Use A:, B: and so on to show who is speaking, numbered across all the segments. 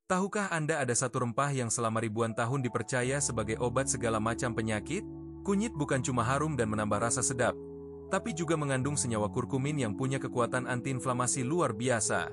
A: Tahukah Anda ada satu rempah yang selama ribuan tahun dipercaya sebagai obat segala macam penyakit? Kunyit bukan cuma harum dan menambah rasa sedap, tapi juga mengandung senyawa kurkumin yang punya kekuatan antiinflamasi luar biasa.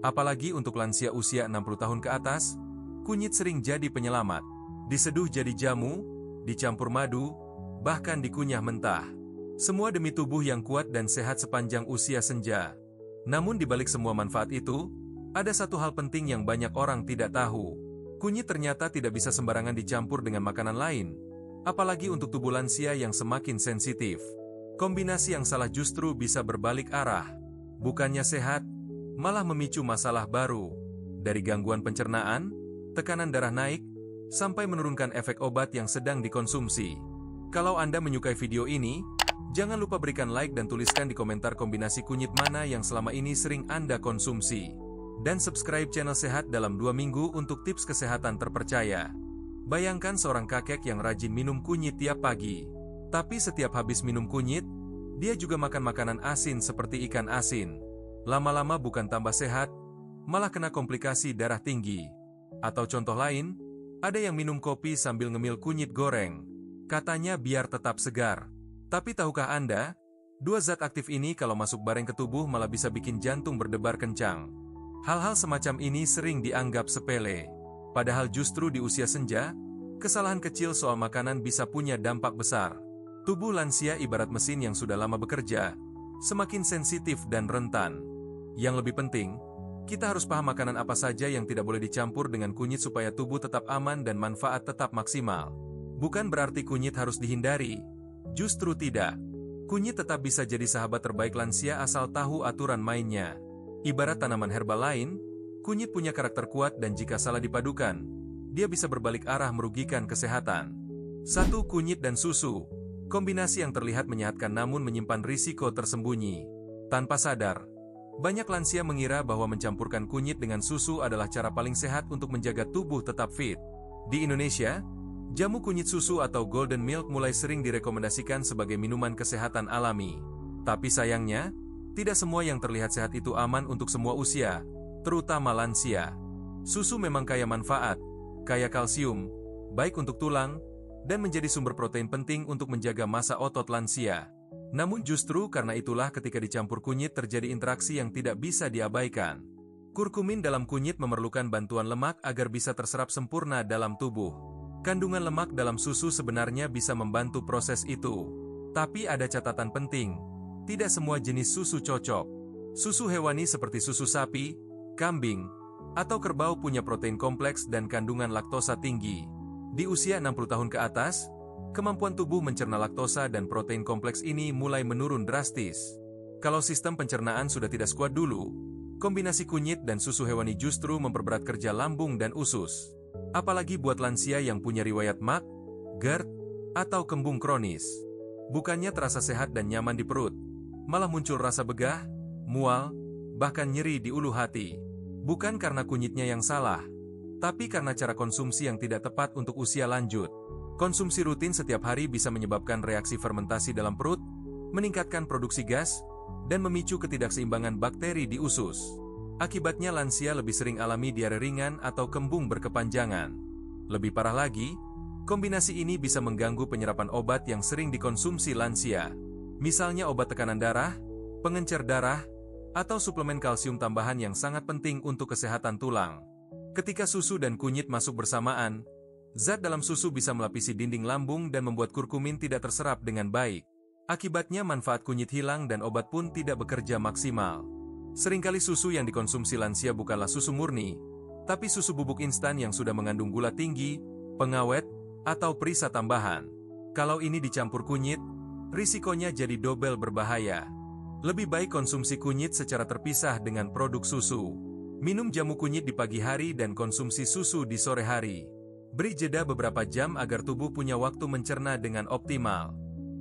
A: Apalagi untuk lansia usia 60 tahun ke atas, kunyit sering jadi penyelamat. Diseduh jadi jamu, dicampur madu, bahkan dikunyah mentah. Semua demi tubuh yang kuat dan sehat sepanjang usia senja. Namun di balik semua manfaat itu, ada satu hal penting yang banyak orang tidak tahu. Kunyit ternyata tidak bisa sembarangan dicampur dengan makanan lain, apalagi untuk tubuh lansia yang semakin sensitif. Kombinasi yang salah justru bisa berbalik arah. Bukannya sehat, malah memicu masalah baru. Dari gangguan pencernaan, tekanan darah naik, sampai menurunkan efek obat yang sedang dikonsumsi. Kalau Anda menyukai video ini, jangan lupa berikan like dan tuliskan di komentar kombinasi kunyit mana yang selama ini sering Anda konsumsi. Dan subscribe channel Sehat dalam 2 minggu untuk tips kesehatan terpercaya. Bayangkan seorang kakek yang rajin minum kunyit tiap pagi. Tapi setiap habis minum kunyit, dia juga makan makanan asin seperti ikan asin. Lama-lama bukan tambah sehat, malah kena komplikasi darah tinggi. Atau contoh lain, ada yang minum kopi sambil ngemil kunyit goreng. Katanya biar tetap segar. Tapi tahukah Anda, 2 zat aktif ini kalau masuk bareng ke tubuh malah bisa bikin jantung berdebar kencang. Hal-hal semacam ini sering dianggap sepele. Padahal justru di usia senja, kesalahan kecil soal makanan bisa punya dampak besar. Tubuh lansia ibarat mesin yang sudah lama bekerja, semakin sensitif dan rentan. Yang lebih penting, kita harus paham makanan apa saja yang tidak boleh dicampur dengan kunyit supaya tubuh tetap aman dan manfaat tetap maksimal. Bukan berarti kunyit harus dihindari, justru tidak. Kunyit tetap bisa jadi sahabat terbaik lansia asal tahu aturan mainnya. Ibarat tanaman herbal lain, kunyit punya karakter kuat dan jika salah dipadukan, dia bisa berbalik arah merugikan kesehatan. 1. Kunyit dan susu. Kombinasi yang terlihat menyehatkan namun menyimpan risiko tersembunyi. Tanpa sadar, banyak lansia mengira bahwa mencampurkan kunyit dengan susu adalah cara paling sehat untuk menjaga tubuh tetap fit. Di Indonesia, jamu kunyit susu atau golden milk mulai sering direkomendasikan sebagai minuman kesehatan alami. Tapi sayangnya, tidak semua yang terlihat sehat itu aman untuk semua usia, terutama lansia. Susu memang kaya manfaat, kaya kalsium, baik untuk tulang, dan menjadi sumber protein penting untuk menjaga massa otot lansia. Namun justru karena itulah ketika dicampur kunyit terjadi interaksi yang tidak bisa diabaikan. Kurkumin dalam kunyit memerlukan bantuan lemak agar bisa terserap sempurna dalam tubuh. Kandungan lemak dalam susu sebenarnya bisa membantu proses itu. Tapi ada catatan penting. Tidak semua jenis susu cocok. Susu hewani seperti susu sapi, kambing, atau kerbau punya protein kompleks dan kandungan laktosa tinggi. Di usia 60 tahun ke atas, kemampuan tubuh mencerna laktosa dan protein kompleks ini mulai menurun drastis. Kalau sistem pencernaan sudah tidak sekuat dulu, kombinasi kunyit dan susu hewani justru memperberat kerja lambung dan usus. Apalagi buat lansia yang punya riwayat MAC, GERD, atau kembung kronis. Bukannya terasa sehat dan nyaman di perut, malah muncul rasa begah, mual, bahkan nyeri di ulu hati. Bukan karena kunyitnya yang salah, tapi karena cara konsumsi yang tidak tepat untuk usia lanjut. Konsumsi rutin setiap hari bisa menyebabkan reaksi fermentasi dalam perut, meningkatkan produksi gas, dan memicu ketidakseimbangan bakteri di usus. Akibatnya lansia lebih sering alami diare ringan atau kembung berkepanjangan. Lebih parah lagi, kombinasi ini bisa mengganggu penyerapan obat yang sering dikonsumsi lansia. Misalnya obat tekanan darah, pengencer darah, atau suplemen kalsium tambahan yang sangat penting untuk kesehatan tulang. Ketika susu dan kunyit masuk bersamaan, zat dalam susu bisa melapisi dinding lambung dan membuat kurkumin tidak terserap dengan baik. Akibatnya manfaat kunyit hilang dan obat pun tidak bekerja maksimal. Seringkali susu yang dikonsumsi lansia bukanlah susu murni, tapi susu bubuk instan yang sudah mengandung gula tinggi, pengawet, atau perisa tambahan. Kalau ini dicampur kunyit, risikonya jadi double berbahaya. Lebih baik konsumsi kunyit secara terpisah dengan produk susu. Minum jamu kunyit di pagi hari dan konsumsi susu di sore hari. Beri jeda beberapa jam agar tubuh punya waktu mencerna dengan optimal.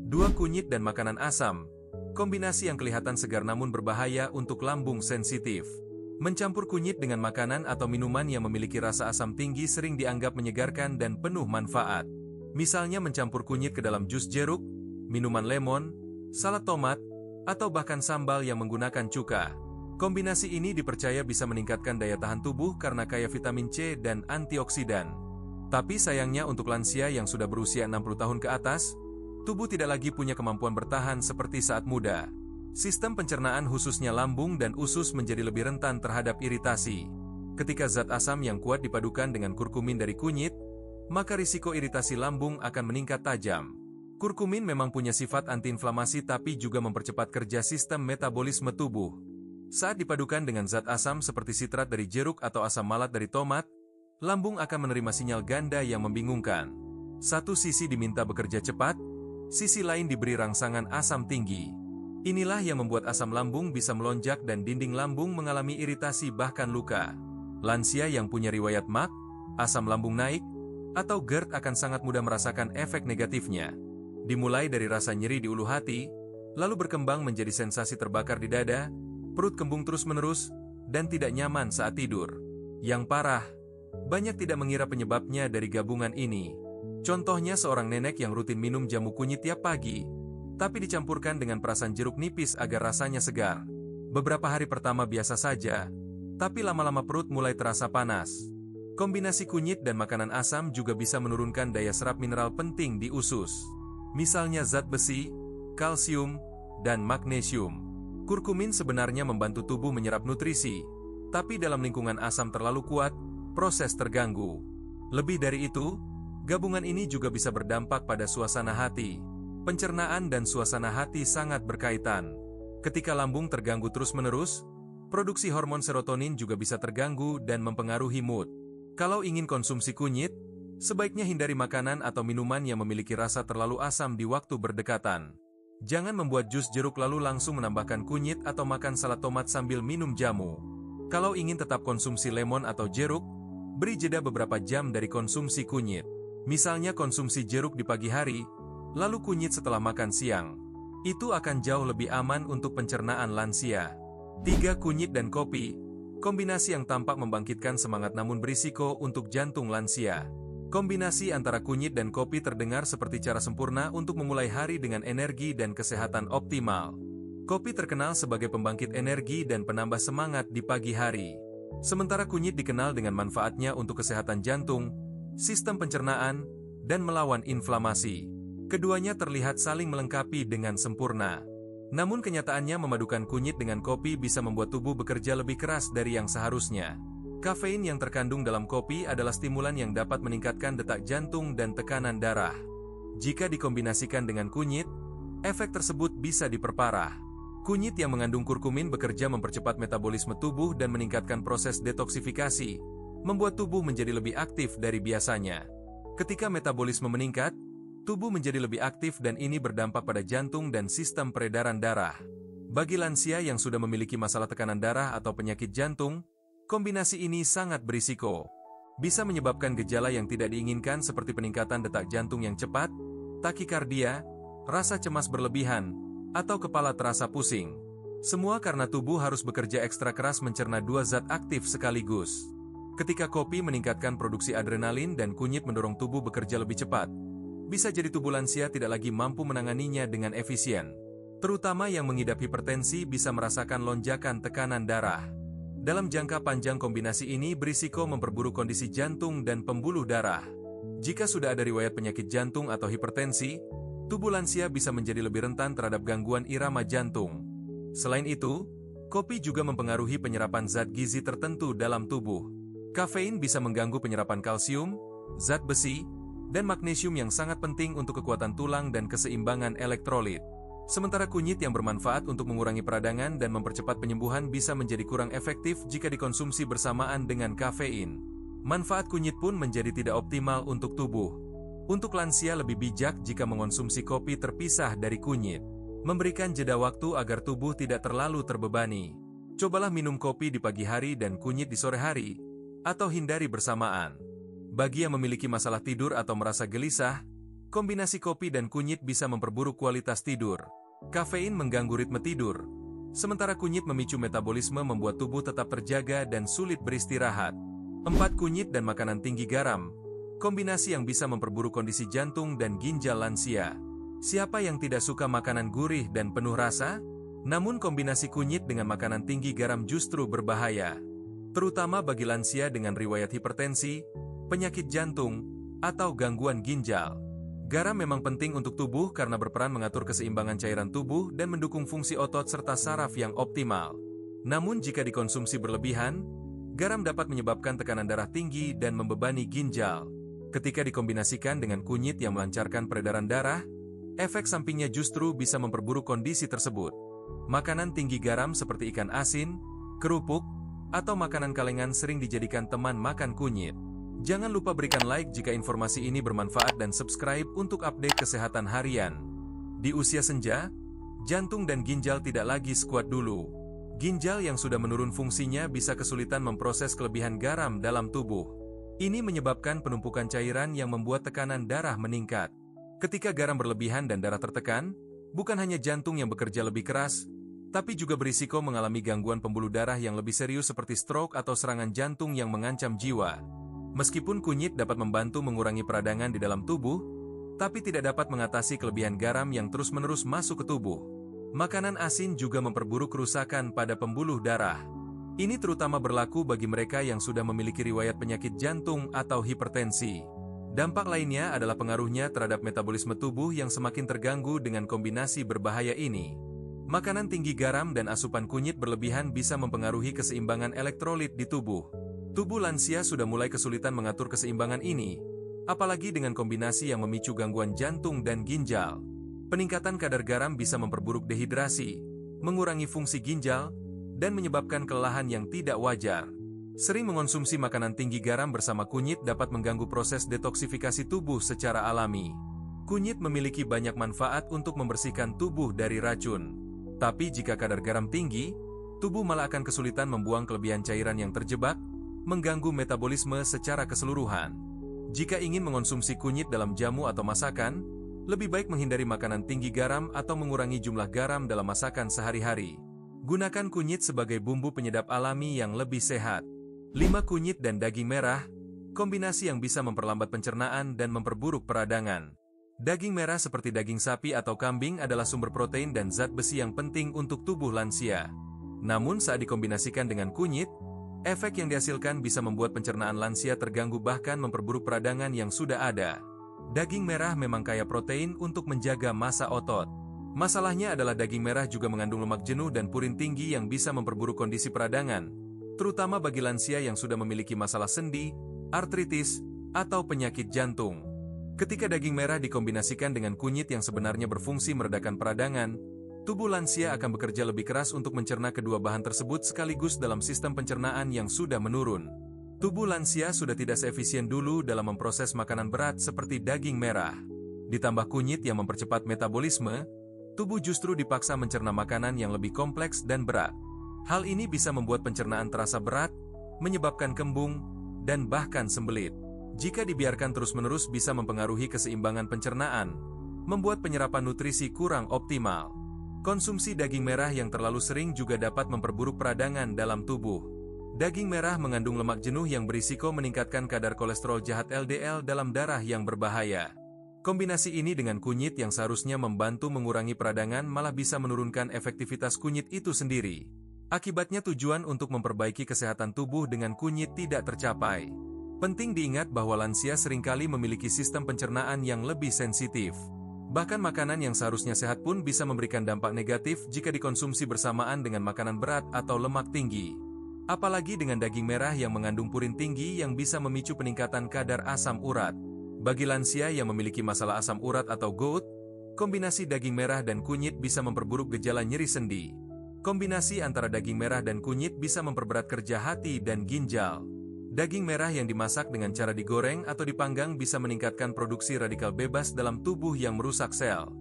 A: 2. Kunyit dan makanan asam. Kombinasi yang kelihatan segar namun berbahaya untuk lambung sensitif. Mencampur kunyit dengan makanan atau minuman yang memiliki rasa asam tinggi sering dianggap menyegarkan dan penuh manfaat. Misalnya mencampur kunyit ke dalam jus jeruk, minuman lemon, salad tomat, atau bahkan sambal yang menggunakan cuka. Kombinasi ini dipercaya bisa meningkatkan daya tahan tubuh karena kaya vitamin C dan antioksidan. Tapi sayangnya untuk lansia yang sudah berusia 60 tahun ke atas, tubuh tidak lagi punya kemampuan bertahan seperti saat muda. Sistem pencernaan khususnya lambung dan usus menjadi lebih rentan terhadap iritasi. Ketika zat asam yang kuat dipadukan dengan kurkumin dari kunyit, maka risiko iritasi lambung akan meningkat tajam. Kurkumin memang punya sifat antiinflamasi tapi juga mempercepat kerja sistem metabolisme tubuh. Saat dipadukan dengan zat asam seperti sitrat dari jeruk atau asam malat dari tomat, lambung akan menerima sinyal ganda yang membingungkan. Satu sisi diminta bekerja cepat, sisi lain diberi rangsangan asam tinggi. Inilah yang membuat asam lambung bisa melonjak dan dinding lambung mengalami iritasi bahkan luka. Lansia yang punya riwayat MAC, asam lambung naik, atau GERD akan sangat mudah merasakan efek negatifnya. Dimulai dari rasa nyeri di ulu hati, lalu berkembang menjadi sensasi terbakar di dada, perut kembung terus-menerus, dan tidak nyaman saat tidur. Yang parah, banyak tidak mengira penyebabnya dari gabungan ini. Contohnya seorang nenek yang rutin minum jamu kunyit tiap pagi, tapi dicampurkan dengan perasan jeruk nipis agar rasanya segar. Beberapa hari pertama biasa saja, tapi lama-lama perut mulai terasa panas. Kombinasi kunyit dan makanan asam juga bisa menurunkan daya serap mineral penting di usus. Misalnya zat besi, kalsium, dan magnesium. Kurkumin sebenarnya membantu tubuh menyerap nutrisi, tapi dalam lingkungan asam terlalu kuat, proses terganggu. Lebih dari itu, gabungan ini juga bisa berdampak pada suasana hati. Pencernaan dan suasana hati sangat berkaitan. Ketika lambung terganggu terus-menerus, produksi hormon serotonin juga bisa terganggu dan mempengaruhi mood. Kalau ingin konsumsi kunyit, sebaiknya hindari makanan atau minuman yang memiliki rasa terlalu asam di waktu berdekatan. Jangan membuat jus jeruk lalu langsung menambahkan kunyit atau makan salad tomat sambil minum jamu. Kalau ingin tetap konsumsi lemon atau jeruk, beri jeda beberapa jam dari konsumsi kunyit. Misalnya konsumsi jeruk di pagi hari, lalu kunyit setelah makan siang. Itu akan jauh lebih aman untuk pencernaan lansia. 3. Kunyit dan kopi. Kombinasi yang tampak membangkitkan semangat namun berisiko untuk jantung lansia. Kombinasi antara kunyit dan kopi terdengar seperti cara sempurna untuk memulai hari dengan energi dan kesehatan optimal. Kopi terkenal sebagai pembangkit energi dan penambah semangat di pagi hari. Sementara kunyit dikenal dengan manfaatnya untuk kesehatan jantung, sistem pencernaan, dan melawan inflamasi. Keduanya terlihat saling melengkapi dengan sempurna. Namun kenyataannya memadukan kunyit dengan kopi bisa membuat tubuh bekerja lebih keras dari yang seharusnya. Kafein yang terkandung dalam kopi adalah stimulan yang dapat meningkatkan detak jantung dan tekanan darah. Jika dikombinasikan dengan kunyit, efek tersebut bisa diperparah. Kunyit yang mengandung kurkumin bekerja mempercepat metabolisme tubuh dan meningkatkan proses detoksifikasi, membuat tubuh menjadi lebih aktif dari biasanya. Ketika metabolisme meningkat, tubuh menjadi lebih aktif dan ini berdampak pada jantung dan sistem peredaran darah. Bagi lansia yang sudah memiliki masalah tekanan darah atau penyakit jantung, kombinasi ini sangat berisiko. Bisa menyebabkan gejala yang tidak diinginkan seperti peningkatan detak jantung yang cepat, takikardia, rasa cemas berlebihan, atau kepala terasa pusing. Semua karena tubuh harus bekerja ekstra keras mencerna dua zat aktif sekaligus. Ketika kopi meningkatkan produksi adrenalin dan kunyit mendorong tubuh bekerja lebih cepat, bisa jadi tubuh lansia tidak lagi mampu menanganinya dengan efisien. Terutama yang mengidap hipertensi bisa merasakan lonjakan tekanan darah. Dalam jangka panjang kombinasi ini berisiko memperburuk kondisi jantung dan pembuluh darah. Jika sudah ada riwayat penyakit jantung atau hipertensi, tubuh lansia bisa menjadi lebih rentan terhadap gangguan irama jantung. Selain itu, kopi juga mempengaruhi penyerapan zat gizi tertentu dalam tubuh. Kafein bisa mengganggu penyerapan kalsium, zat besi, dan magnesium yang sangat penting untuk kekuatan tulang dan keseimbangan elektrolit. Sementara kunyit yang bermanfaat untuk mengurangi peradangan dan mempercepat penyembuhan bisa menjadi kurang efektif jika dikonsumsi bersamaan dengan kafein. Manfaat kunyit pun menjadi tidak optimal untuk tubuh. Untuk lansia lebih bijak jika mengonsumsi kopi terpisah dari kunyit. Memberikan jeda waktu agar tubuh tidak terlalu terbebani. Cobalah minum kopi di pagi hari dan kunyit di sore hari, atau hindari bersamaan. Bagi yang memiliki masalah tidur atau merasa gelisah, kombinasi kopi dan kunyit bisa memperburuk kualitas tidur. Kafein mengganggu ritme tidur, sementara kunyit memicu metabolisme membuat tubuh tetap terjaga dan sulit beristirahat. 4. Kunyit dan makanan tinggi garam. Kombinasi yang bisa memperburuk kondisi jantung dan ginjal lansia. Siapa yang tidak suka makanan gurih dan penuh rasa? Namun kombinasi kunyit dengan makanan tinggi garam justru berbahaya, terutama bagi lansia dengan riwayat hipertensi, penyakit jantung, atau gangguan ginjal. Garam memang penting untuk tubuh karena berperan mengatur keseimbangan cairan tubuh dan mendukung fungsi otot serta saraf yang optimal. Namun jika dikonsumsi berlebihan, garam dapat menyebabkan tekanan darah tinggi dan membebani ginjal. Ketika dikombinasikan dengan kunyit yang melancarkan peredaran darah, efek sampingnya justru bisa memperburuk kondisi tersebut. Makanan tinggi garam seperti ikan asin, kerupuk, atau makanan kalengan sering dijadikan teman makan kunyit. Jangan lupa berikan like jika informasi ini bermanfaat dan subscribe untuk update kesehatan harian. Di usia senja, jantung dan ginjal tidak lagi sekuat dulu. Ginjal yang sudah menurun fungsinya bisa kesulitan memproses kelebihan garam dalam tubuh. Ini menyebabkan penumpukan cairan yang membuat tekanan darah meningkat. Ketika garam berlebihan dan darah tertekan, bukan hanya jantung yang bekerja lebih keras, tapi juga berisiko mengalami gangguan pembuluh darah yang lebih serius seperti stroke atau serangan jantung yang mengancam jiwa. Meskipun kunyit dapat membantu mengurangi peradangan di dalam tubuh, tapi tidak dapat mengatasi kelebihan garam yang terus-menerus masuk ke tubuh. Makanan asin juga memperburuk kerusakan pada pembuluh darah. Ini terutama berlaku bagi mereka yang sudah memiliki riwayat penyakit jantung atau hipertensi. Dampak lainnya adalah pengaruhnya terhadap metabolisme tubuh yang semakin terganggu dengan kombinasi berbahaya ini. Makanan tinggi garam dan asupan kunyit berlebihan bisa mempengaruhi keseimbangan elektrolit di tubuh. Tubuh lansia sudah mulai kesulitan mengatur keseimbangan ini, apalagi dengan kombinasi yang memicu gangguan jantung dan ginjal. Peningkatan kadar garam bisa memperburuk dehidrasi, mengurangi fungsi ginjal, dan menyebabkan kelelahan yang tidak wajar. Sering mengonsumsi makanan tinggi garam bersama kunyit dapat mengganggu proses detoksifikasi tubuh secara alami. Kunyit memiliki banyak manfaat untuk membersihkan tubuh dari racun. Tapi jika kadar garam tinggi, tubuh malah akan kesulitan membuang kelebihan cairan yang terjebak, mengganggu metabolisme secara keseluruhan. Jika ingin mengonsumsi kunyit dalam jamu atau masakan, lebih baik menghindari makanan tinggi garam atau mengurangi jumlah garam dalam masakan sehari-hari. Gunakan kunyit sebagai bumbu penyedap alami yang lebih sehat. 5 kunyit dan daging merah, kombinasi yang bisa memperlambat pencernaan dan memperburuk peradangan. Daging merah seperti daging sapi atau kambing adalah sumber protein dan zat besi yang penting untuk tubuh lansia. Namun saat dikombinasikan dengan kunyit, efek yang dihasilkan bisa membuat pencernaan lansia terganggu bahkan memperburuk peradangan yang sudah ada. Daging merah memang kaya protein untuk menjaga massa otot. Masalahnya adalah daging merah juga mengandung lemak jenuh dan purin tinggi yang bisa memperburuk kondisi peradangan, terutama bagi lansia yang sudah memiliki masalah sendi, artritis, atau penyakit jantung. Ketika daging merah dikombinasikan dengan kunyit yang sebenarnya berfungsi meredakan peradangan, tubuh lansia akan bekerja lebih keras untuk mencerna kedua bahan tersebut sekaligus dalam sistem pencernaan yang sudah menurun. Tubuh lansia sudah tidak seefisien dulu dalam memproses makanan berat seperti daging merah. Ditambah kunyit yang mempercepat metabolisme, tubuh justru dipaksa mencerna makanan yang lebih kompleks dan berat. Hal ini bisa membuat pencernaan terasa berat, menyebabkan kembung, dan bahkan sembelit. Jika dibiarkan terus-menerus bisa mempengaruhi keseimbangan pencernaan, membuat penyerapan nutrisi kurang optimal. Konsumsi daging merah yang terlalu sering juga dapat memperburuk peradangan dalam tubuh. Daging merah mengandung lemak jenuh yang berisiko meningkatkan kadar kolesterol jahat LDL dalam darah yang berbahaya. Kombinasi ini dengan kunyit yang seharusnya membantu mengurangi peradangan malah bisa menurunkan efektivitas kunyit itu sendiri. Akibatnya tujuan untuk memperbaiki kesehatan tubuh dengan kunyit tidak tercapai. Penting diingat bahwa lansia seringkali memiliki sistem pencernaan yang lebih sensitif. Bahkan makanan yang seharusnya sehat pun bisa memberikan dampak negatif jika dikonsumsi bersamaan dengan makanan berat atau lemak tinggi. Apalagi dengan daging merah yang mengandung purin tinggi yang bisa memicu peningkatan kadar asam urat. Bagi lansia yang memiliki masalah asam urat atau gout, kombinasi daging merah dan kunyit bisa memperburuk gejala nyeri sendi. Kombinasi antara daging merah dan kunyit bisa memperberat kerja hati dan ginjal. Daging merah yang dimasak dengan cara digoreng atau dipanggang bisa meningkatkan produksi radikal bebas dalam tubuh yang merusak sel.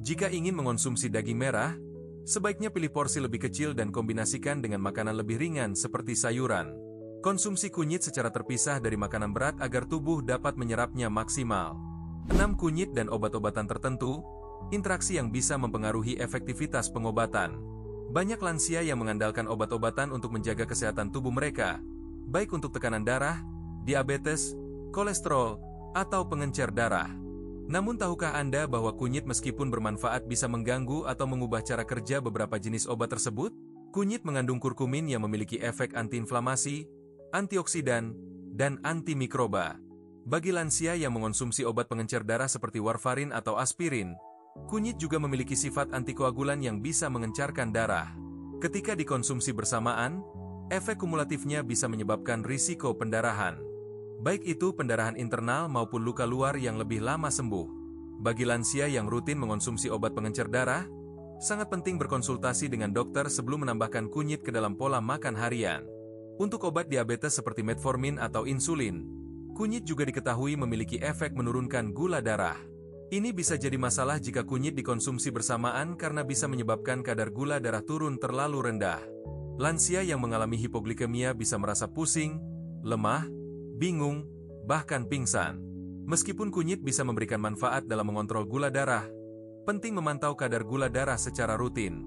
A: Jika ingin mengonsumsi daging merah, sebaiknya pilih porsi lebih kecil dan kombinasikan dengan makanan lebih ringan seperti sayuran. Konsumsi kunyit secara terpisah dari makanan berat agar tubuh dapat menyerapnya maksimal. 6 kunyit dan obat-obatan tertentu, interaksi yang bisa mempengaruhi efektivitas pengobatan. Banyak lansia yang mengandalkan obat-obatan untuk menjaga kesehatan tubuh mereka, baik untuk tekanan darah, diabetes, kolesterol, atau pengencer darah. Namun tahukah Anda bahwa kunyit meskipun bermanfaat bisa mengganggu atau mengubah cara kerja beberapa jenis obat tersebut? Kunyit mengandung kurkumin yang memiliki efek antiinflamasi, antioksidan, dan antimikroba. Bagi lansia yang mengonsumsi obat pengencer darah seperti warfarin atau aspirin, kunyit juga memiliki sifat antikoagulan yang bisa mengencarkan darah. Ketika dikonsumsi bersamaan, efek kumulatifnya bisa menyebabkan risiko pendarahan. Baik itu pendarahan internal maupun luka luar yang lebih lama sembuh. Bagi lansia yang rutin mengonsumsi obat pengencer darah, sangat penting berkonsultasi dengan dokter sebelum menambahkan kunyit ke dalam pola makan harian. Untuk obat diabetes seperti metformin atau insulin, kunyit juga diketahui memiliki efek menurunkan gula darah. Ini bisa jadi masalah jika kunyit dikonsumsi bersamaan karena bisa menyebabkan kadar gula darah turun terlalu rendah. Lansia yang mengalami hipoglikemia bisa merasa pusing, lemah, bingung, bahkan pingsan. Meskipun kunyit bisa memberikan manfaat dalam mengontrol gula darah, penting memantau kadar gula darah secara rutin.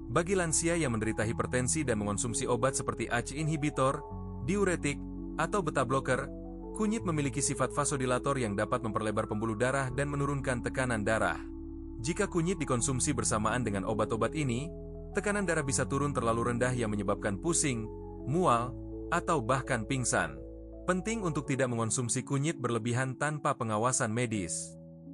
A: Bagi lansia yang menderita hipertensi dan mengonsumsi obat seperti ACE inhibitor, diuretik, atau beta blocker, kunyit memiliki sifat vasodilator yang dapat memperlebar pembuluh darah dan menurunkan tekanan darah. Jika kunyit dikonsumsi bersamaan dengan obat-obat ini, tekanan darah bisa turun terlalu rendah yang menyebabkan pusing, mual, atau bahkan pingsan. Penting untuk tidak mengonsumsi kunyit berlebihan tanpa pengawasan medis.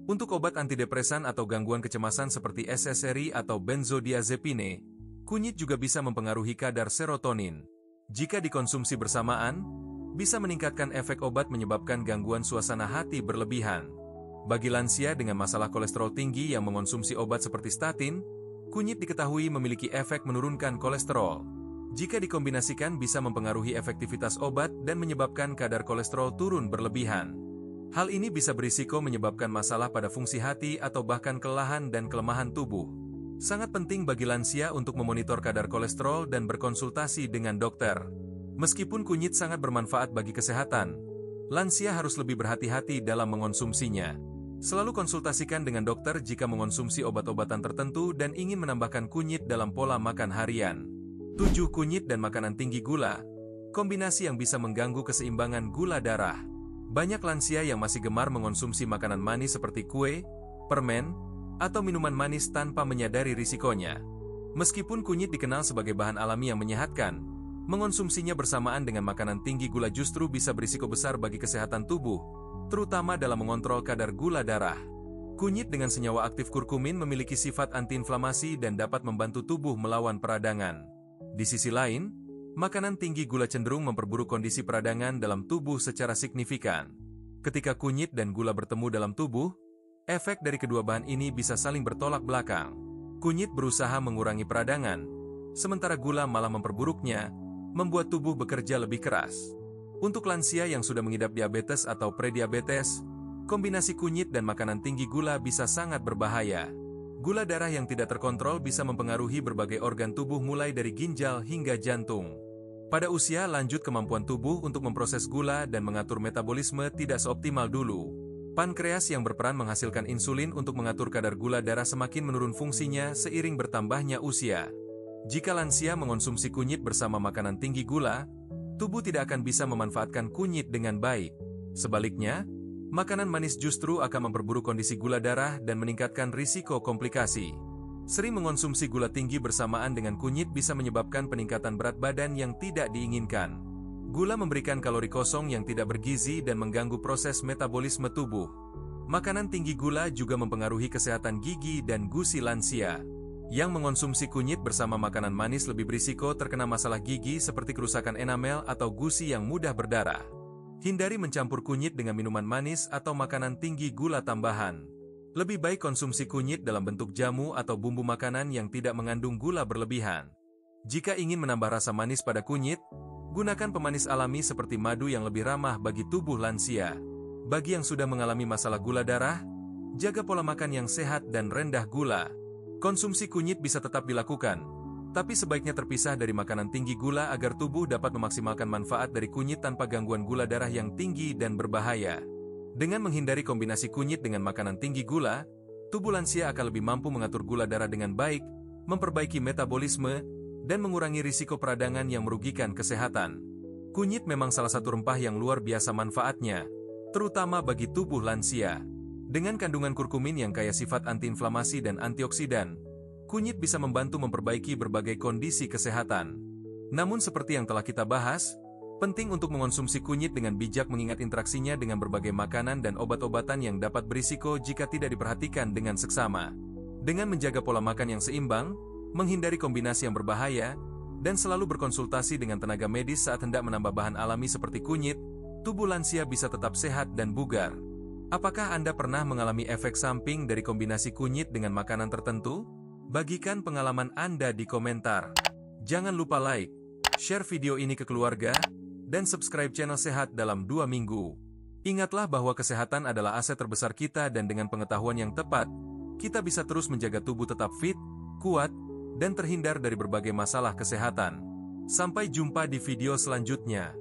A: Untuk obat antidepresan atau gangguan kecemasan seperti SSRI atau benzodiazepine, kunyit juga bisa mempengaruhi kadar serotonin. Jika dikonsumsi bersamaan, bisa meningkatkan efek obat menyebabkan gangguan suasana hati berlebihan. Bagi lansia dengan masalah kolesterol tinggi yang mengonsumsi obat seperti statin, kunyit diketahui memiliki efek menurunkan kolesterol. Jika dikombinasikan bisa mempengaruhi efektivitas obat dan menyebabkan kadar kolesterol turun berlebihan. Hal ini bisa berisiko menyebabkan masalah pada fungsi hati atau bahkan kelelahan dan kelemahan tubuh. Sangat penting bagi lansia untuk memonitor kadar kolesterol dan berkonsultasi dengan dokter. Meskipun kunyit sangat bermanfaat bagi kesehatan, lansia harus lebih berhati-hati dalam mengonsumsinya. Selalu konsultasikan dengan dokter jika mengonsumsi obat-obatan tertentu dan ingin menambahkan kunyit dalam pola makan harian. 7. Kunyit dan makanan tinggi gula. Kombinasi yang bisa mengganggu keseimbangan gula darah. Banyak lansia yang masih gemar mengonsumsi makanan manis seperti kue, permen, atau minuman manis tanpa menyadari risikonya. Meskipun kunyit dikenal sebagai bahan alami yang menyehatkan, mengonsumsinya bersamaan dengan makanan tinggi gula justru bisa berisiko besar bagi kesehatan tubuh, terutama dalam mengontrol kadar gula darah. Kunyit dengan senyawa aktif kurkumin memiliki sifat antiinflamasi dan dapat membantu tubuh melawan peradangan. Di sisi lain, makanan tinggi gula cenderung memperburuk kondisi peradangan dalam tubuh secara signifikan. Ketika kunyit dan gula bertemu dalam tubuh, efek dari kedua bahan ini bisa saling bertolak belakang. Kunyit berusaha mengurangi peradangan, sementara gula malah memperburuknya, membuat tubuh bekerja lebih keras. Untuk lansia yang sudah mengidap diabetes atau prediabetes, kombinasi kunyit dan makanan tinggi gula bisa sangat berbahaya. Gula darah yang tidak terkontrol bisa mempengaruhi berbagai organ tubuh mulai dari ginjal hingga jantung. Pada usia lanjut kemampuan tubuh untuk memproses gula dan mengatur metabolisme tidak seoptimal dulu. Pankreas yang berperan menghasilkan insulin untuk mengatur kadar gula darah semakin menurun fungsinya seiring bertambahnya usia. Jika lansia mengonsumsi kunyit bersama makanan tinggi gula, tubuh tidak akan bisa memanfaatkan kunyit dengan baik. Sebaliknya, makanan manis justru akan memperburuk kondisi gula darah dan meningkatkan risiko komplikasi. Sering mengonsumsi gula tinggi bersamaan dengan kunyit bisa menyebabkan peningkatan berat badan yang tidak diinginkan. Gula memberikan kalori kosong yang tidak bergizi dan mengganggu proses metabolisme tubuh. Makanan tinggi gula juga mempengaruhi kesehatan gigi dan gusi lansia. Yang mengonsumsi kunyit bersama makanan manis lebih berisiko terkena masalah gigi seperti kerusakan enamel atau gusi yang mudah berdarah. Hindari mencampur kunyit dengan minuman manis atau makanan tinggi gula tambahan. Lebih baik konsumsi kunyit dalam bentuk jamu atau bumbu makanan yang tidak mengandung gula berlebihan. Jika ingin menambah rasa manis pada kunyit, gunakan pemanis alami seperti madu yang lebih ramah bagi tubuh lansia. Bagi yang sudah mengalami masalah gula darah, jaga pola makan yang sehat dan rendah gula. Konsumsi kunyit bisa tetap dilakukan, tapi sebaiknya terpisah dari makanan tinggi gula agar tubuh dapat memaksimalkan manfaat dari kunyit tanpa gangguan gula darah yang tinggi dan berbahaya. Dengan menghindari kombinasi kunyit dengan makanan tinggi gula, tubuh lansia akan lebih mampu mengatur gula darah dengan baik, memperbaiki metabolisme, dan mengurangi risiko peradangan yang merugikan kesehatan. Kunyit memang salah satu rempah yang luar biasa manfaatnya, terutama bagi tubuh lansia. Dengan kandungan kurkumin yang kaya sifat antiinflamasi dan antioksidan, kunyit bisa membantu memperbaiki berbagai kondisi kesehatan. Namun seperti yang telah kita bahas, penting untuk mengonsumsi kunyit dengan bijak mengingat interaksinya dengan berbagai makanan dan obat-obatan yang dapat berisiko jika tidak diperhatikan dengan seksama. Dengan menjaga pola makan yang seimbang, menghindari kombinasi yang berbahaya, dan selalu berkonsultasi dengan tenaga medis saat hendak menambah bahan alami seperti kunyit, tubuh lansia bisa tetap sehat dan bugar. Apakah Anda pernah mengalami efek samping dari kombinasi kunyit dengan makanan tertentu? Bagikan pengalaman Anda di komentar. Jangan lupa like, share video ini ke keluarga, dan subscribe channel Sehat dalam 2 minggu. Ingatlah bahwa kesehatan adalah aset terbesar kita dan dengan pengetahuan yang tepat, kita bisa terus menjaga tubuh tetap fit, kuat, dan terhindar dari berbagai masalah kesehatan. Sampai jumpa di video selanjutnya.